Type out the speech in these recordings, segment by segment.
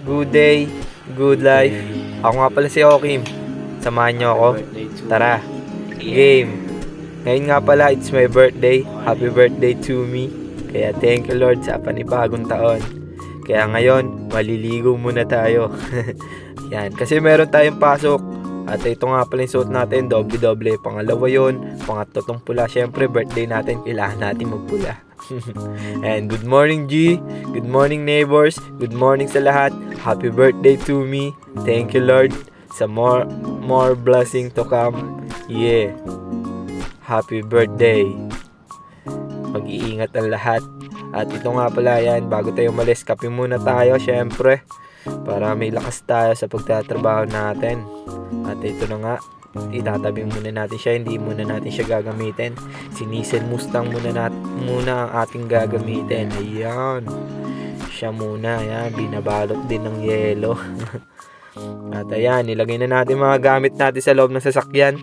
good day, good life. Ako nga pala si Okim. Samahan niyo ako. Tara, game. Ngayon nga pala, it's my birthday. Happy birthday to me. Kaya thank you Lord sa panibagong taon. Kaya ngayon, maliligo muna tayo. Yan, kasi meron tayong pasok. At ito nga pala yung suot natin, doble-doble. Pangalawa yon, pangatlo tong pula. Syempre, birthday natin, kailangan natin magpula. And good morning G, good morning neighbors, good morning sa lahat. Happy birthday to me. Thank you Lord sa more blessing to come. Yeah. Happy birthday. Mag-iingat ang lahat. At ito nga pala yan, bago tayo umalis, kape muna tayo syempre. Para may lakas tayo sa pagtatrabaho natin. At ito na nga, itatabi muna natin siya, hindi muna natin siya gagamitin. Si Nissan Mustang muna ang ating gagamitin. Ayan, siya muna, ayan, binabalot din ng yelo. At ayan, nilagay na natin mga gamit natin sa loob ng sasakyan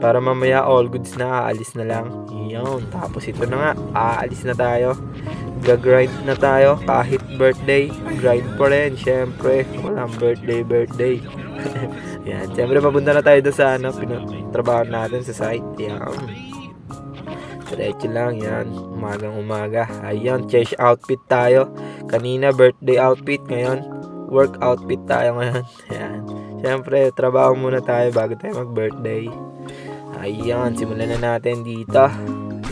para mamaya all goods na, aalis na lang. Ayan, tapos ito na nga, aalis na tayo. Gagrind na tayo kahit birthday, grind pa rin syempre, walang birthday. Yan, syempre papunta na tayo doon sa trabaho natin sa site. Yan, diretso lang yan, umaga. Ayan, change outfit tayo. Kanina birthday outfit, ngayon work outfit tayo ngayon. Yan, syempre trabaho muna tayo bago tayo mag birthday. Ayan, simulan na natin dito.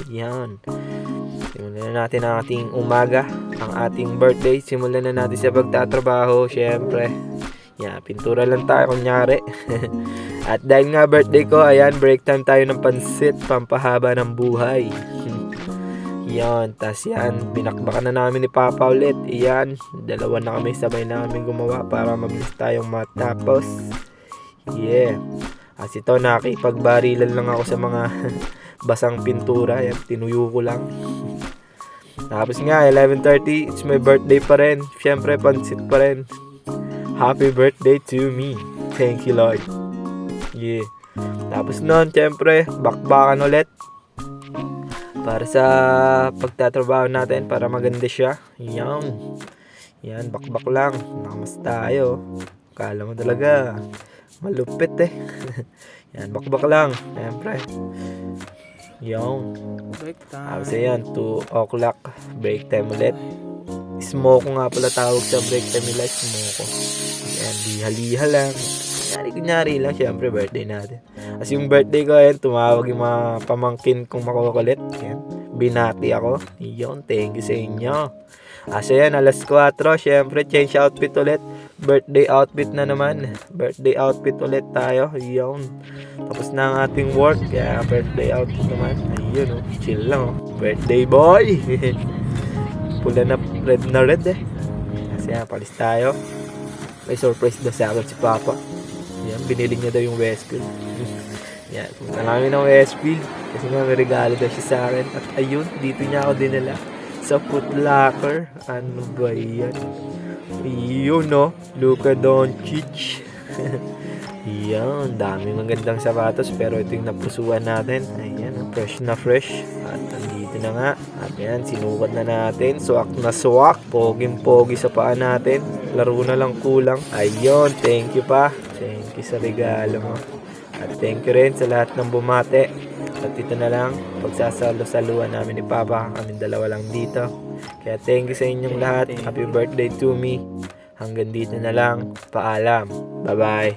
Ayan, simulan na natin ang ating umaga, ang ating birthday. Simulan na natin sa pagtatrabaho, syempre. Yan, pintura lang tayo kunyari. At dahil nga birthday ko, ayan, break time tayo ng pansit, pampahaba ng buhay. Yan, tas yan, binakbakan na namin ni Papa ulit. Yan, dalawa na kami, sabay namin gumawa para mabilis tayong matapos. Yeah. As ito, nakipagbarilan lang ako sa mga basang pintura. Yan, tinuyo ko lang. Tapos nga, 11:30, it's my birthday pa rin. Siyempre, pansit pa rin. Happy birthday to me. Thank you Lord. Yeah. Tapos nun, siyempre, bakbakan ulit. Para sa pagtatrabaho natin, para maganda siya. Yan. Yan, bakbak lang. Nakamas tayo. Kala mo talaga, malupit eh. Yan, bakbak lang. Siyempre. Yan. Tapos yan, 2 o'clock. Break time ulit. Smoke nga pala tawag sa break time nila, smoke. Yan, liha-liha lang. Kunyari lang, syempre birthday natin. As yung birthday ko, yan, tumawag yung mga pamangkin kong makukulit. Yan, binati ako. Yun, thank you sa inyo. As yan, alas 4, syempre change outfit ulit. Birthday outfit na naman. Birthday outfit ulit tayo. Yun. Tapos na ang ating work. Kaya birthday outfit naman. Ayun, oh, chill lang. Oh. Birthday boy! Pula na red eh. Kasi yan, palis tayo. May surprise daw sa akin si Papa. Yan, binili niya daw yung Westfield. Yan, pumunta namin ng Westfield. Kasi nga may regalo daw siya sa akin. At ayun, dito niya ako dinala. Sa Foot Locker. Ano ba yan? Yun no, Luka Doncic. Yan, daming magandang sapatos. Pero ito yung napusuan natin. Ayan, fresh na fresh. At nandito na nga. At yan, sinukat na natin. Swak na swak. Poging-pogi sa paa natin. Laro na lang kulang. Ayun, thank you pa. Thank you sa regalo mo. At thank you rin sa lahat ng bumate. At ito na lang, pagsasalo-saluan namin ni Papa. Kaming dalawa lang dito. Kaya thank you sa inyong lahat. Happy birthday to me. Hanggang dito na lang. Paalam. Bye-bye.